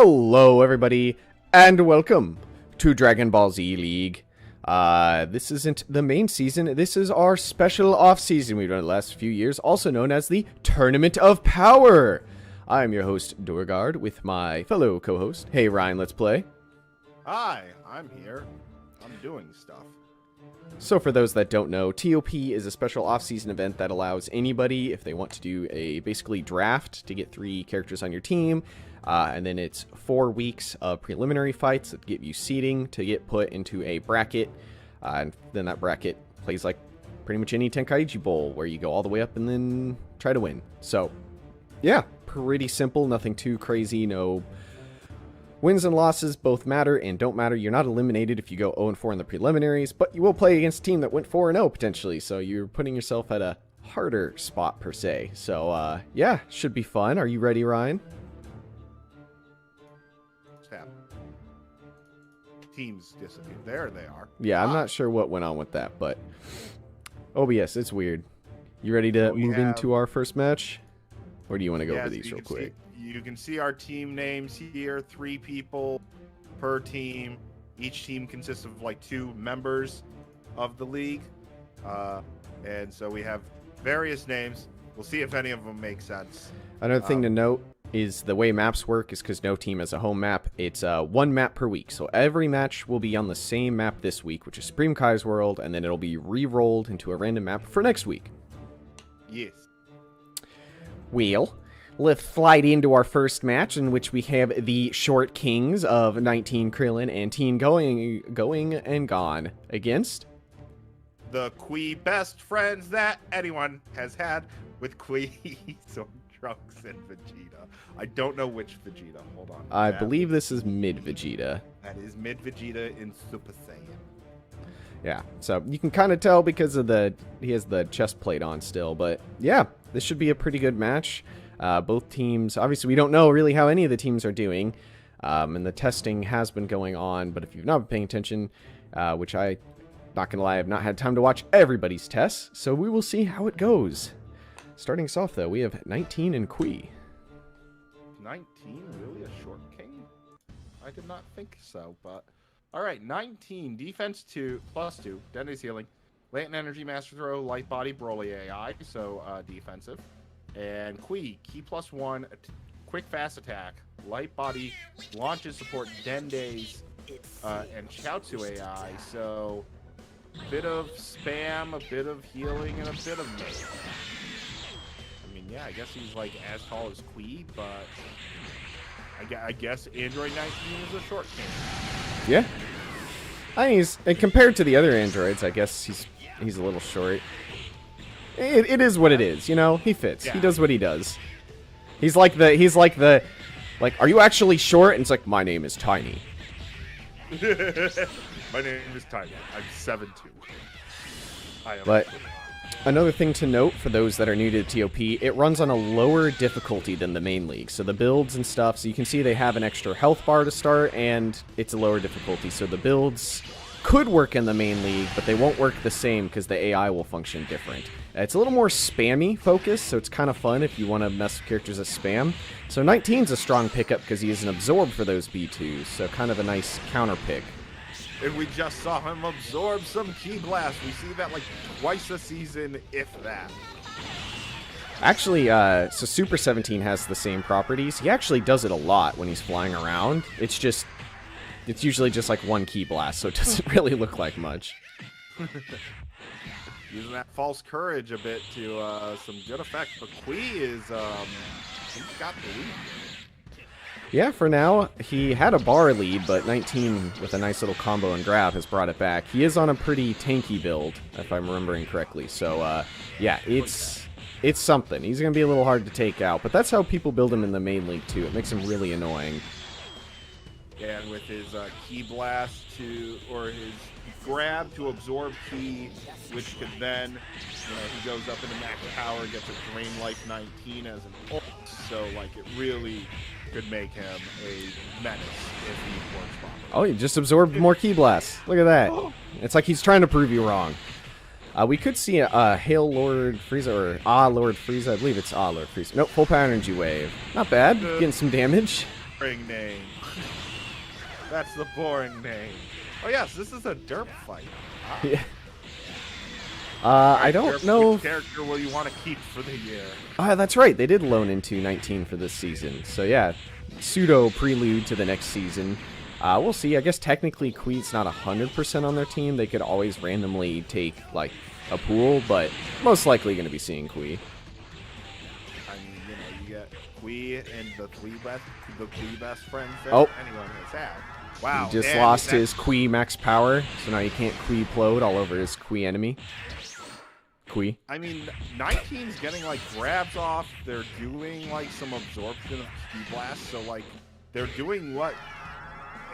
Hello, everybody, and welcome to Dragon Ball Z League. This isn't the main season. This is our special off-season we've done the last few years, also known as the Tournament of Power. I'm your host, Dorgard, with my fellow co-host. Hey, Ryan, let's play. Hi, I'm here. I'm doing stuff. So for those that don't know, TOP is a special off-season event that allows anybody, if they want to do a basically draft, to get 3 characters on your team. And then it's 4 weeks of preliminary fights that give you seeding to get put into a bracket. And then that bracket plays like pretty much any Tenkaichi Bowl, where you go all the way up and then try to win. So, yeah, pretty simple, nothing too crazy, no wins and losses both matter and don't matter. You're not eliminated if you go 0-4 in the preliminaries, but you will play against a team that went 4-0 potentially, so you're putting yourself at a harder spot per se. So, yeah, should be fun. Are you ready, Ryan? Teams disappeared. There they are. Yeah, I'm not sure what went on with that, but OBS, it's weird. You ready to move into our first match? Or do you want to go over these real quick? You can see our team names here. 3 people per team. Each team consists of like 2 members of the league. And so we have various names. We'll see if any of them make sense. Another thing to note is the way maps work is because no team has a home map. It's 1 map per week. So every match will be on the same map this week, which is Supreme Kai's World, and then it'll be re-rolled into a random map for next week. Yes. Well, let's slide into our first match, in which we have the Short Kings of 19 Krillin and Teen Going and Gone against the Kui best friends that anyone has had with Kui. So Trunks and Vegeta. I don't know which Vegeta. Hold on. I believe this is mid Vegeta. That is mid Vegeta in Super Saiyan. Yeah, so you can kind of tell because of he has the chest plate on still, but yeah, this should be a pretty good match. Both teams, obviously we don't know really how any of the teams are doing, and the testing has been going on, but if you've not been paying attention, which I, not gonna lie, I've not had time to watch everybody's tests, so we will see how it goes. Starting us off, though, we have 19 and Kui. 19? Really? A short king? I did not think so, but... Alright, 19. Defense 2, +2. Dende's healing. Latent energy, master throw, light body, Broly AI, so defensive. And Kui, key +1, quick fast attack, light body, launches support, Dende's, and Chiaotzu AI, so... A bit of spam, a bit of healing, and a bit of melee. Yeah, I guess he's like as tall as Kui, but I guess Android 19 is a short king. Yeah, I mean, and compared to the other androids, I guess he's a little short. It is what it is, you know. He fits. Yeah. He does what he does. He's like, are you actually short? And it's like, my name is Tiny. My name is Tiny. I'm 7'2". But another thing to note for those that are new to the TOP, it runs on a lower difficulty than the main league. So the builds and stuff, so you can see they have an extra health bar to start, and it's a lower difficulty. So the builds could work in the main league, but they won't work the same because the AI will function different. It's a little more spammy focused, so it's kind of fun if you want to mess with characters as spam. So 19's a strong pickup because he is an absorb for those B2s, so kind of a nice counter pick. And we just saw him absorb some Ki Blast. We see that like twice a season, if that. Actually, so Super 17 has the same properties. He actually does it a lot when he's flying around. It's usually just like 1 Ki Blast, so it doesn't really look like much. Using that false courage a bit to some good effect. But Kui is, he's got the lead. Yeah, for now, he had a bar lead, but 19, with a nice little combo and grab, has brought it back. He is on a pretty tanky build, if I'm remembering correctly. So, yeah, it's something. He's going to be a little hard to take out, but that's how people build him in the main league, too. It makes him really annoying. And with his Ki Blast or his grab to absorb Ki, which could then, he goes up into max power, gets a Drain Life 19 as an ult, so, like, it really could make him a menace if he works properly. Oh, he just absorbed more Ki Blasts. Look at that. It's like he's trying to prove you wrong. We could see a Hail Lord Frieza, or Ah Lord Frieza. I believe it's Ah Lord Frieza. Nope, full power energy wave. Not bad. Getting some damage. boring name. That's the boring name. Oh yes, this is a derp fight. Ah. Yeah. I don't know. Which character will you want to keep for the year? That's right. They did loan into 19 for this season. So yeah, pseudo prelude to the next season. We'll see. I guess technically Quee's not 100% on their team. They could always randomly take like a pool, but most likely going to be seeing Quee. I mean, you get Quee and the Quee best friends that anyone has had. Wow. He just lost his Quee max power, so now he can't Quee plode all over his Quee enemy. Quee. I mean, 19's getting like grabs off. They're doing like some absorption of Ki Blast, so like they're doing what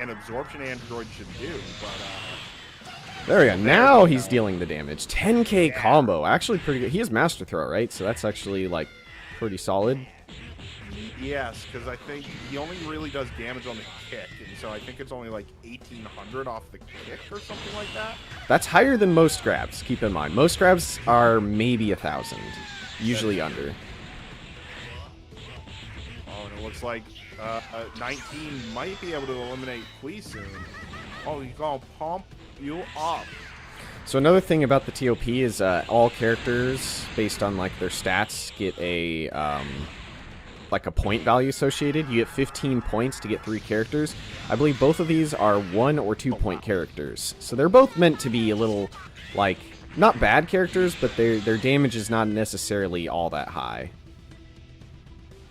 an absorption android should do. But there we go. Now he's dealing the damage. 10k combo, actually pretty good. He has Master Throw, right? So that's actually like pretty solid. Yes, because I think he only really does damage on the kick, and so I think it's only like 1,800 off the kick or something like that. That's higher than most grabs, keep in mind. Most grabs are maybe 1,000, usually under. Oh, and it looks like 19 might be able to eliminate Quee soon. Oh, he's gonna pump you up. So another thing about the TOP is all characters, based on like their stats, get a like a point value associated. You get 15 points to get 3 characters. I believe both of these are 1 or 2 point characters. So they're both meant to be a little, like, not bad characters, but their damage is not necessarily all that high.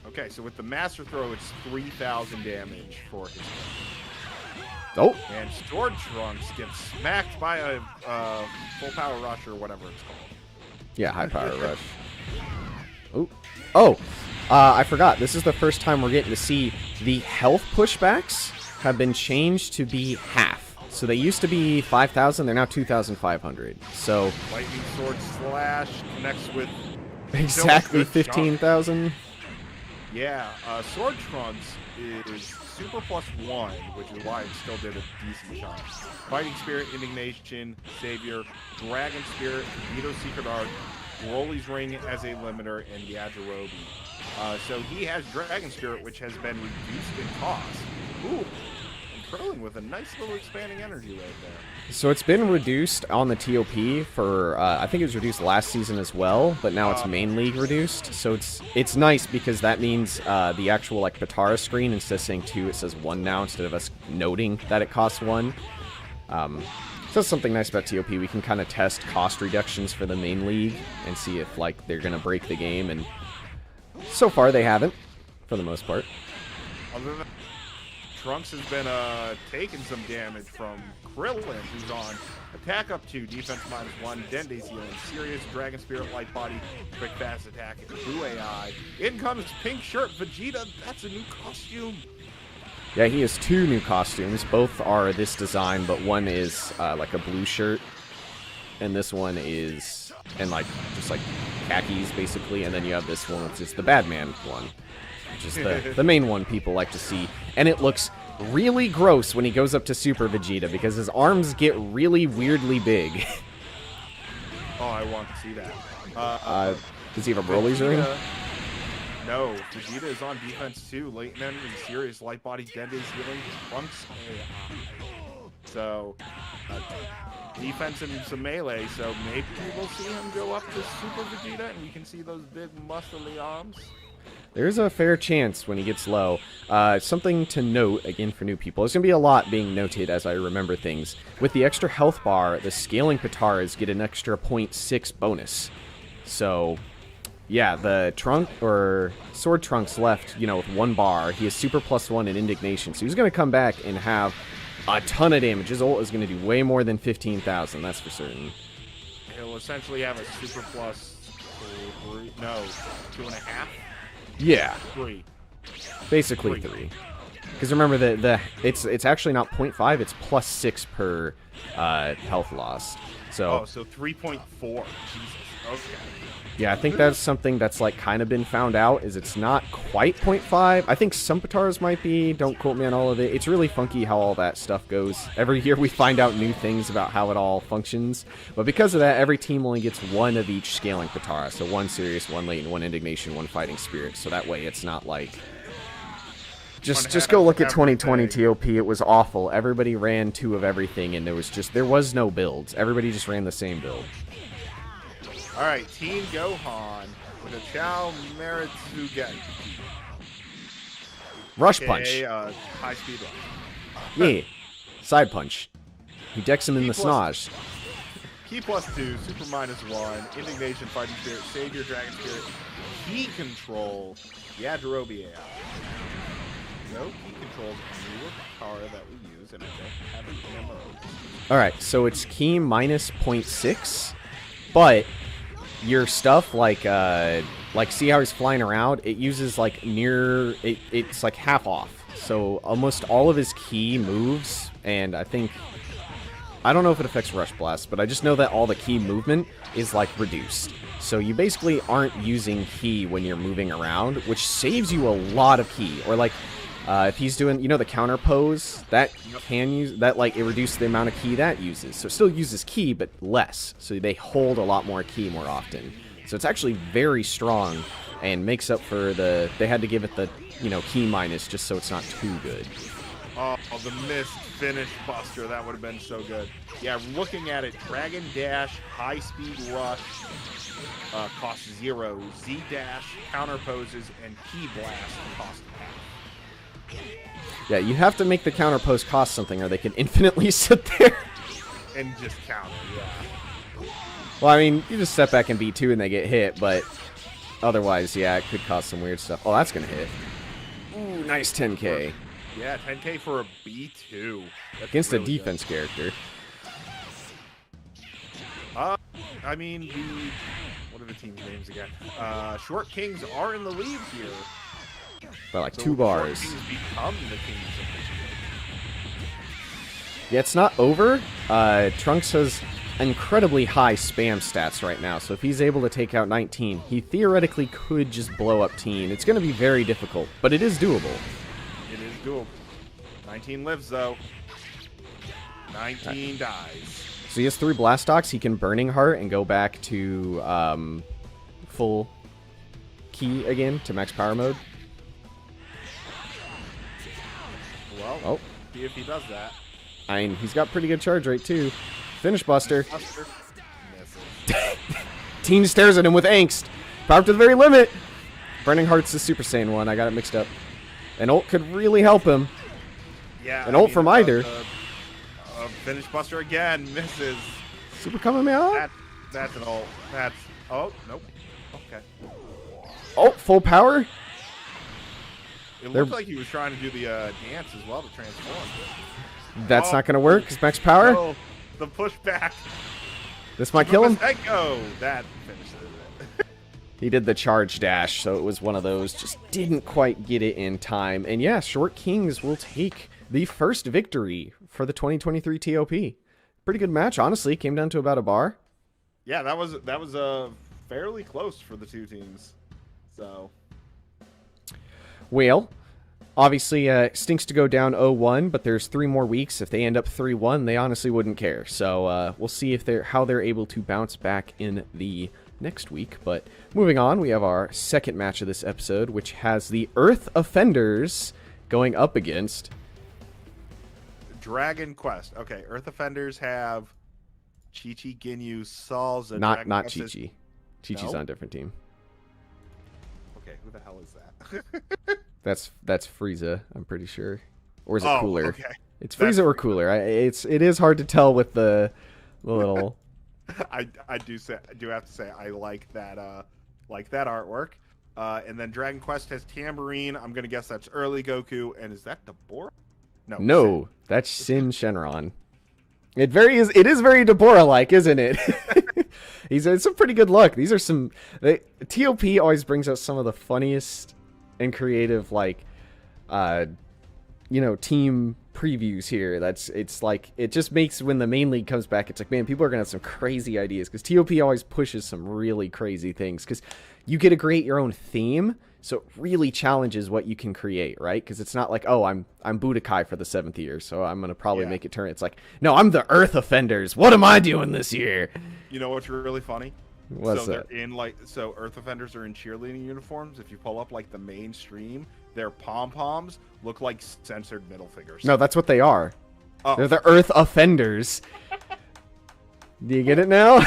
Okay, so with the Master Throw, it's 3,000 damage for his. Oh! And Sword Trunks gets smacked by a full power rush or whatever it's called. Yeah, high power rush. Oh! Oh! I forgot. This is the first time we're getting to see the health pushbacks have been changed to be half. So they used to be 5,000. They're now 2,500. So Lightning Sword Slash connects with exactly 15,000. Yeah, Sword Trunks is Super +1, which is why it still did a decent shot. Fighting Spirit, Indignation, Savior, Dragon Spirit, Vito Secret Art, Broly's Ring as a limiter, and Yajirobe. So he has Dragon Spirit, which has been reduced in cost. Ooh, and Krillin with a nice little expanding energy right there. So it's been reduced on the TOP for, I think it was reduced last season as well, but now it's main league reduced. So it's nice because that means the actual like Patara screen, instead of saying 2, it says 1 now instead of us noting that it costs 1. So that's something nice about TOP. We can kind of test cost reductions for the main league and see if like they're going to break the game, and so far they haven't, for the most part. Other than Trunks has been taking some damage from Krillin, who's on attack up 2, defense -1, Dende's healing, Serious, Dragon Spirit, Light Body, quick fast attack, and Blue AI. In comes Pink Shirt Vegeta. That's a new costume. Yeah, he has 2 new costumes. Both are this design, but one is like a blue shirt, and this one is like just like khakis basically, and then you have this one which is the Badman one, which is the main one people like to see, and it looks really gross when he goes up to Super Vegeta because his arms get really weirdly big. Oh, I want to see that. Does he have a Broly's ring? No, Vegeta is on defense too. Late energy, Serious, Light Body, Dende's healing, Trunks AI. So, defense and some melee, so maybe we'll see him go up to Super Vegeta and we can see those big muscly arms. There's a fair chance when he gets low. Something to note, again, for new people. There's going to be a lot being noted as I remember things. With the extra health bar, the scaling Pataras get an extra 0.6 bonus. So, yeah, the Trunk, or Sword Trunks left, you know, with 1 bar. He has Super +1 and Indignation. So he's going to come back and have a ton of damage. His ult is going to do way more than 15,000, that's for certain. He'll essentially have a Super +3, no, 2.5? Yeah. 3. Basically 3. Because remember, it's actually not 0.5, it's +6 per health lost. So, oh, so 3.4. Jesus. Okay. Yeah, I think that's something that's like kind of been found out, is it's not quite 0.5. I think some Pataras might be. Don't quote me on all of it. It's really funky how all that stuff goes. Every year we find out new things about how it all functions. But because of that, every team only gets 1 of each scaling Patara. So 1 Serious, 1 Latent, 1 Indignation, 1 Fighting Spirit. So that way it's not like Just go look at 2020 TOP. It was awful. Everybody ran 2 of everything, and there was no builds. Everybody just ran the same build. All right, Team Gohan with a Chow Maritsugen. Rush punch. High speed rush. Yeah. Side punch. He decks him in the snosh. Key +2, super -1, indignation, fighting spirit, savior, dragon spirit, key control, Yajirobe AI. No key controls, newer power that we use, and I don't have an ammo. Alright, so it's key -0.6, but your stuff, like see how he's flying around? It uses, like, it's like half off. So almost all of his key moves, and I don't know if it affects Rush Blast, but I just know that all the key movement is, like, reduced. So you basically aren't using key when you're moving around, which saves you a lot of key. Or, like, if he's doing, the counter pose, that it reduces the amount of key that uses. So it still uses key, but less. So they hold a lot more key more often. So it's actually very strong and makes up for they had to give it the, key minus just so it's not too good. Oh, the missed finish buster. That would have been so good. Yeah, looking at it, Dragon Dash, High Speed Rush, costs 0. Z Dash, counter poses, and Key Blast cost half. Yeah, you have to make the counter pose cost something or they can infinitely sit there. And just counter, yeah. Well, I mean, you just step back in B2 and they get hit, but otherwise, yeah, it could cause some weird stuff. Oh, that's going to hit. Ooh, nice 10k. Yeah, 10k for a B2. That's against really a defense character. I mean, what are the team's names again? Short Kings are in the lead here. By like 2 bars. Short Kings become the kings of this game. Yeah, it's not over. Trunks has incredibly high spam stats right now, so if he's able to take out 19, he theoretically could just blow up Teen. It's going to be very difficult, but it is doable. It is doable. 19 lives, though. 19 dies. So he has 3 Blastox. He can Burning Heart and go back to full key again to max power mode. Well, see if he does that. I mean, he's got pretty good charge rate, too. Finish Buster. Teen stares at him with angst. Power up to the very limit. Burning Heart's the Super Saiyan one. I got it mixed up. An ult could really help him. Yeah. An ult from either. Finish Buster again. Misses. Super Kamehameha? That's an ult. Oh, nope. Okay. Oh, full power? It looked like he was trying to do the dance as well to transform. That's not going to work because max power? No, the pushback. This might kill him? Echo. That finishes it. He did the charge dash, so it was one of those. Just didn't quite get it in time. And yeah, Short Kings will take the first victory for the 2023 TOP. Pretty good match, honestly. Came down to about a bar. Yeah, that was fairly close for the two teams. So, well, obviously stinks to go down 0-1, but there's 3 more weeks. If they end up 3-1, they honestly wouldn't care. So we'll see if how they're able to bounce back in the next week. But moving on, we have our second match of this episode, which has the Earth Offenders going up against Dragon Quest. Okay, Earth Offenders have Chi-Chi, Ginyu, Salza. Not Quest Chi-Chi. Chi-Chi's on a different team. Okay, who the hell is that? That's Frieza, I'm pretty sure. Or is it Cooler? Okay. It's Frieza or Cooler. It is hard to tell with the little. I do have to say I like that artwork. And then Dragon Quest has Tambourine. I'm gonna guess that's early Goku. And is that Deborah? No, Sin. That's Sin Shenron. It is very Deborah-like, isn't it? It's some pretty good luck. These are some. TOP always brings out some of the funniest and creative, team previews here. It's like, it just makes, when the main league comes back, it's like, man, people are gonna have some crazy ideas, because TOP always pushes some really crazy things, because you get to create your own theme, so it really challenges what you can create, right? Because it's not like, oh, I'm Budokai for the 7th year, so I'm gonna probably make it turn. It's like, no, I'm the Earth Offenders. What am I doing this year? You know what's really funny? What's that? They're in Earth Offenders are in cheerleading uniforms. If you pull up the main stream, their pom-poms look like censored middle fingers. No, that's what they are. Oh. They're the Earth Offenders. Do you get it now?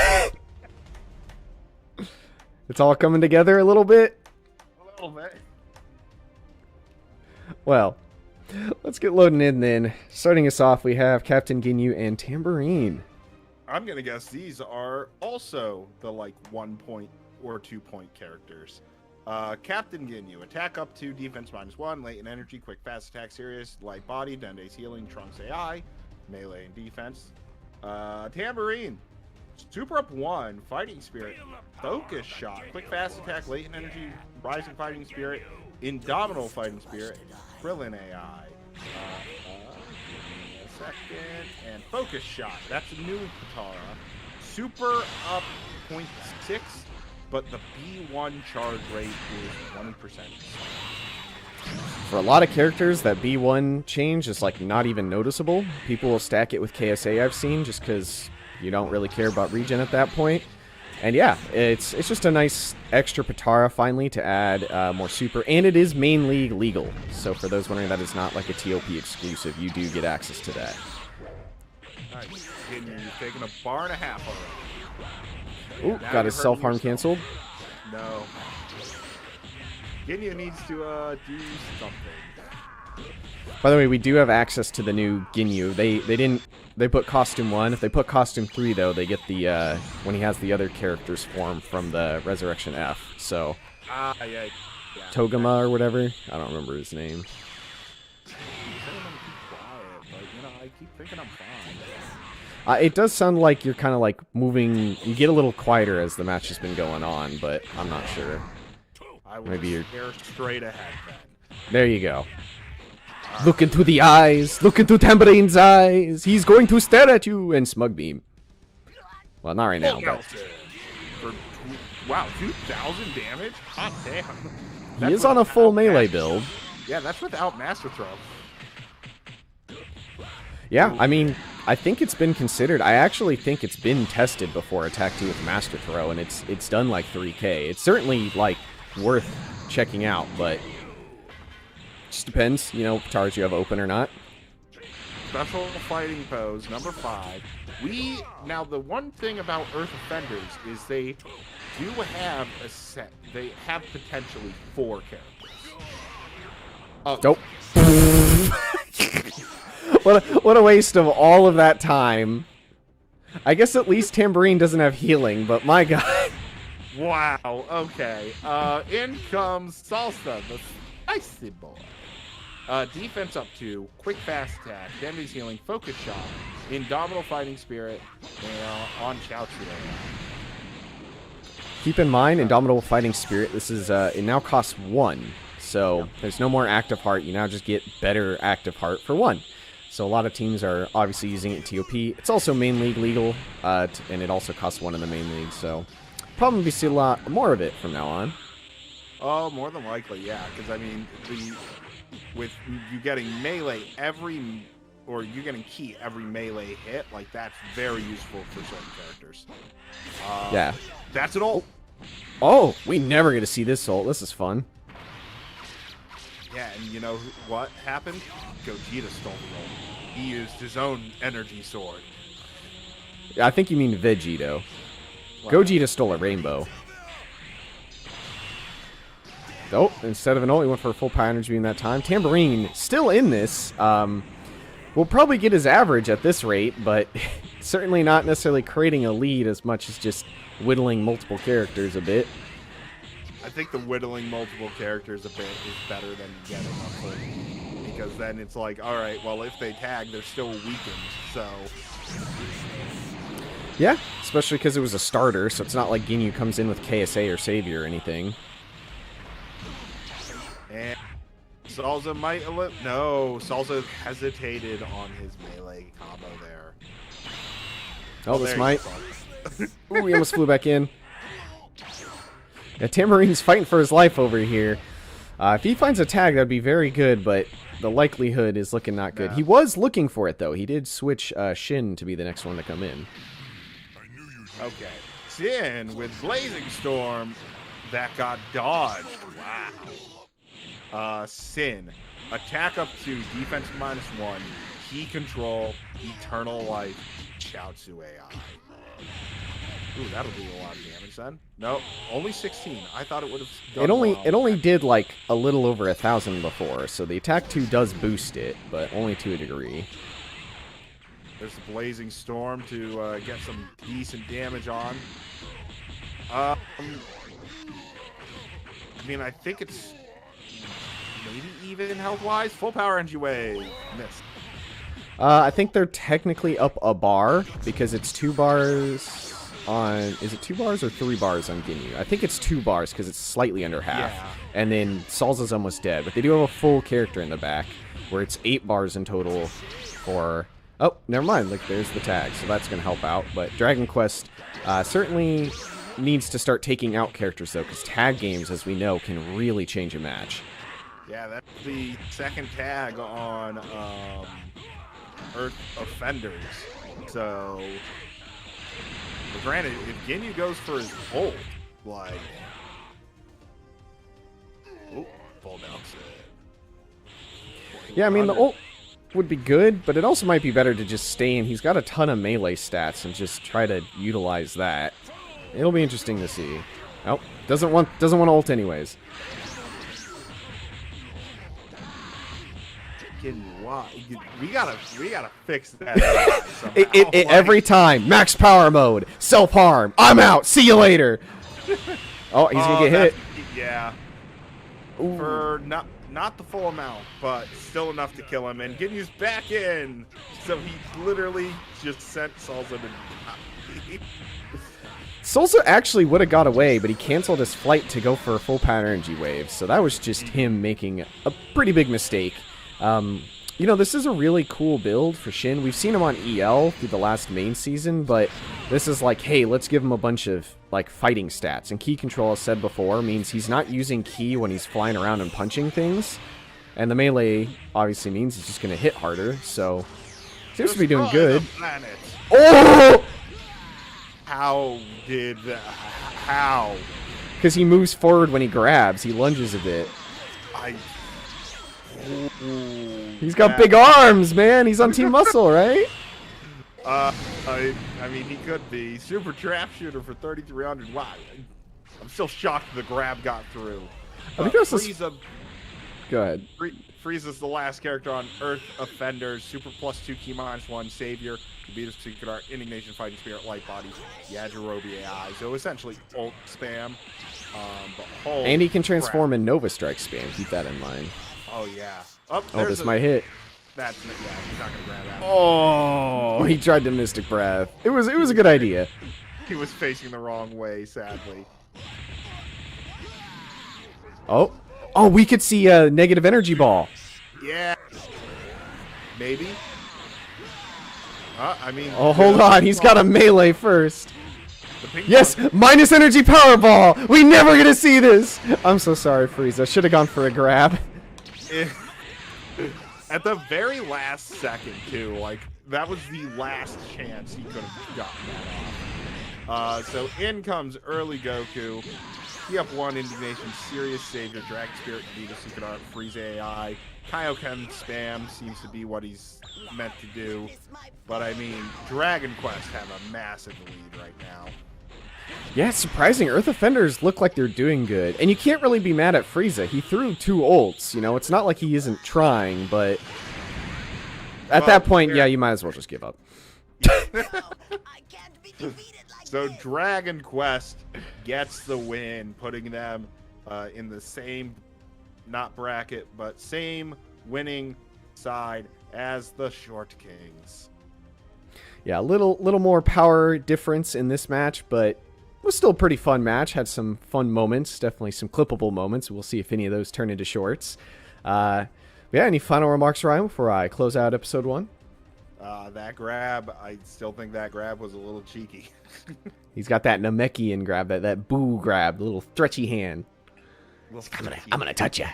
It's all coming together a little bit. A little bit. Well, let's get loading in then. Starting us off, we have Captain Ginyu and Tambourine. I'm gonna guess these are also the like 1 point or 2 point characters. Captain Ginyu, attack up to, defense -1, latent energy, quick fast attack, serious, light body, Dende's healing, Trunks AI, melee and defense. Tambourine, super up 1, fighting spirit, focus shot, quick fast attack, latent energy, rising fighting spirit, indomitable fighting spirit, Krillin AI. A second, and focus shot. That's a new Katara. Super up 0.6, but the B1 charge rate is 1%. For a lot of characters, that B1 change is like not even noticeable. People will stack it with KSA, I've seen, just because you don't really care about regen at that point. And yeah, it's just a nice extra Patara finally to add more super, and it is main league legal. So for those wondering, that is not like a TOP exclusive. You do get access to that. Nice. You've taken a bar and a half already. Ooh, got his self-harm canceled. No. Ginyu needs to do something. By the way, we do have access to the new Ginyu. They put costume 1. If they put costume 3 though, they get the when he has the other character's form from the Resurrection F. So Yeah. Togama or whatever. I don't remember his name. I'm quiet, but you know, I keep thinking I'm fine. It does sound like you're kind of like moving. You get a little quieter as the match has been going on, but I'm not sure. I will Maybe you're stare straight ahead then. There you go. Look into the eyes. Look into Tambourine's eyes. He's going to stare at you and smug beam. Well, not right now, but wow, 2,000 damage? Hot damn. he is on a full melee build. Yeah, that's without Master Throw. Yeah, I mean, I think it's been considered. I actually think it's been tested before Attack 2 with Master Throw, and it's done like 3K. It's certainly like worth checking out, but just depends, you know, Patars you have open or not. Special fighting pose, number 5. Now the one thing about Earth Offenders is they do have a set. They have potentially 4 characters. Oh. Nope. What a waste of all of that time. I guess at least Tambourine doesn't have healing, but my god. Wow, okay. In comes Salsa, the spicy boy. Defense up 2, quick fast attack, Dende's healing, focus shot, indomitable fighting spirit, and on Chaozu. Keep in mind, Indomitable Fighting Spirit, this is, it now costs 1. So there's no more active heart. You now just get better active heart for 1. So a lot of teams are obviously using it in TOP. It's also main league legal, and it also costs 1 in the main league. So probably see a lot more of it from now on. Oh, more than likely, yeah. Because I mean, with you getting melee or you getting key every melee hit, like that's very useful for certain characters. Yeah. That's an ult. Oh, we never get to see this ult. This is fun. Yeah, and you know what happened? Gogeta stole the ult. He used his own energy sword. I think you mean Vegito. Wow. Gogeta stole a rainbow. Oh, instead of an ult, he went for a full power energy beam that time. Tambourine, still in this. Will probably get his average at this rate, but certainly not necessarily creating a lead as much as just whittling multiple characters a bit. I think the whittling multiple characters a bit is better than getting a full. Because then it's like, alright, well, if they tag, they're still weakened, so... Yeah, especially because it was a starter, so it's not like Ginyu comes in with KSA or Savior or anything. And Salsa might... No, Salsa hesitated on his melee combo there. Oh, this might... Ooh, he almost flew back in. Yeah, Tambourine's fighting for his life over here. If he finds a tag, that'd be very good, but the likelihood is looking not good. Yeah. He was looking for it, though. He did switch Shin to be the next one to come in. Okay. Sin with Blazing Storm that got dodged. Wow. Sin. Attack up 2, defense -1, key control, eternal life, Chaozu AI. Ooh, that'll do a lot of damage then. No, only 16. I thought it would have done It only did like a little over 1,000 before, so the attack 2 does boost it, but only to a degree. There's the Blazing Storm to get some decent damage on. I mean, I think it's maybe even health-wise. Full power energy wave. Miss. I think they're technically up a bar because it's 2 bars on... Is it 2 bars or 3 bars on Ginyu? I think it's 2 bars because it's slightly under half. Yeah. And then Salza's almost dead, but they do have a full character in the back where it's 8 bars in total for... Oh, never mind. Like, there's the tag, so that's going to help out. But Dragon Quest certainly needs to start taking out characters, though, because tag games, as we know, can really change a match. Yeah, that's the second tag on Earth Offenders. So, but granted, if Ginyu goes for his ult, like... Oh, fall down set. Yeah, I mean, the ult would be good, but it also might be better to just stay in. He's got a ton of melee stats and just try to utilize that. It'll be interesting to see. Oh, doesn't want to ult anyways. We gotta fix that. Every time, max power mode, self harm. I'm out. See you later. Oh, he's gonna get hit. Yeah. Ooh. For not the full amount, but still enough to kill him. And Ginyu's back in, so he literally just sent Salza to die. Salza actually would have got away, but he canceled his flight to go for a full power energy wave. So that was just him making a pretty big mistake. You know, this is a really cool build for Shin. We've seen him on EL through the last main season, but this is like, hey, let's give him a bunch of, like, fighting stats. And key control, as said before, means he's not using key when he's flying around and punching things. And the melee obviously means he's just going to hit harder, so seems to be doing good. Oh! How did that? How? Because he moves forward when he grabs. He lunges a bit. He's got big arms, man. He's on Team Muscle, right? I mean, he could be. Super Trap Shooter for 3,300. Wow. I'm still shocked the grab got through. I think that's Frieza. Go ahead. Frieza's the last character on Earth Offenders. Super +2 key -1 Savior. Beat us Secret Art, Indignation, Fighting Spirit, Light Body, Yajirobe AI. So essentially ult spam. And he can transform in Nova Strike spam. Keep that in mind. Oh, yeah. Oh, this might hit. That's, yeah, he's not going to grab that. Oh, he tried to Mystic Breath. It was a good idea. He was facing the wrong way, sadly. Oh, we could see a negative energy ball. Yeah. Maybe. I mean... Oh, hold on. He's got a melee first. Yes, minus energy power ball. We never gonna see this. I'm so sorry, Frieza. Should have gone for a grab. At the very last second, too. Like, that was the last chance he could have gotten that off. So in comes early Goku. He up 1 Indignation, Serious Savior, Dragon Spirit, Vita Secret Art, Frieza AI. Kaioken spam seems to be what he's meant to do. But I mean, Dragon Quest have a massive lead right now. Yeah, it's surprising. Earth Offenders look like they're doing good. And you can't really be mad at Frieza. He threw 2 ults, you know? It's not like he isn't trying, but... At that point, yeah, you might as well just give up. So Dragon Quest gets the win, putting them in the same, not bracket, but same winning side as the Short Kings. Yeah, a little more power difference in this match, but it was still a pretty fun match. Had some fun moments, definitely some clippable moments. We'll see if any of those turn into shorts. Yeah, any final remarks, Ryan, before I close out episode 1? That grab, I still think that grab was a little cheeky. He's got that Namekian grab, that boo grab, the little stretchy hand. I'm gonna touch you.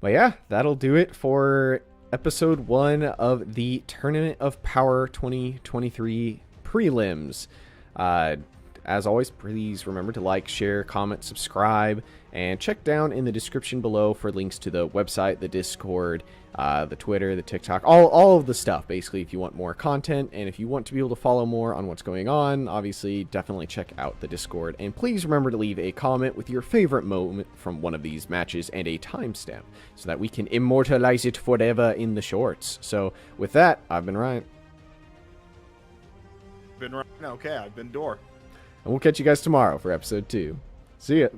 But yeah, that'll do it for episode 1 of the Tournament of Power 2023 prelims. as always, please remember to like, share, comment, subscribe, and check down in the description below for links to the website, the Discord, the Twitter, the TikTok, all of the stuff, basically, if you want more content. And if you want to be able to follow more on what's going on, obviously, definitely check out the Discord. And please remember to leave a comment with your favorite moment from one of these matches and a timestamp so that we can immortalize it forever in the shorts. So with that, I've been Ryan. Been Ryan. Okay, I've been Door. And we'll catch you guys tomorrow for episode 2. See ya.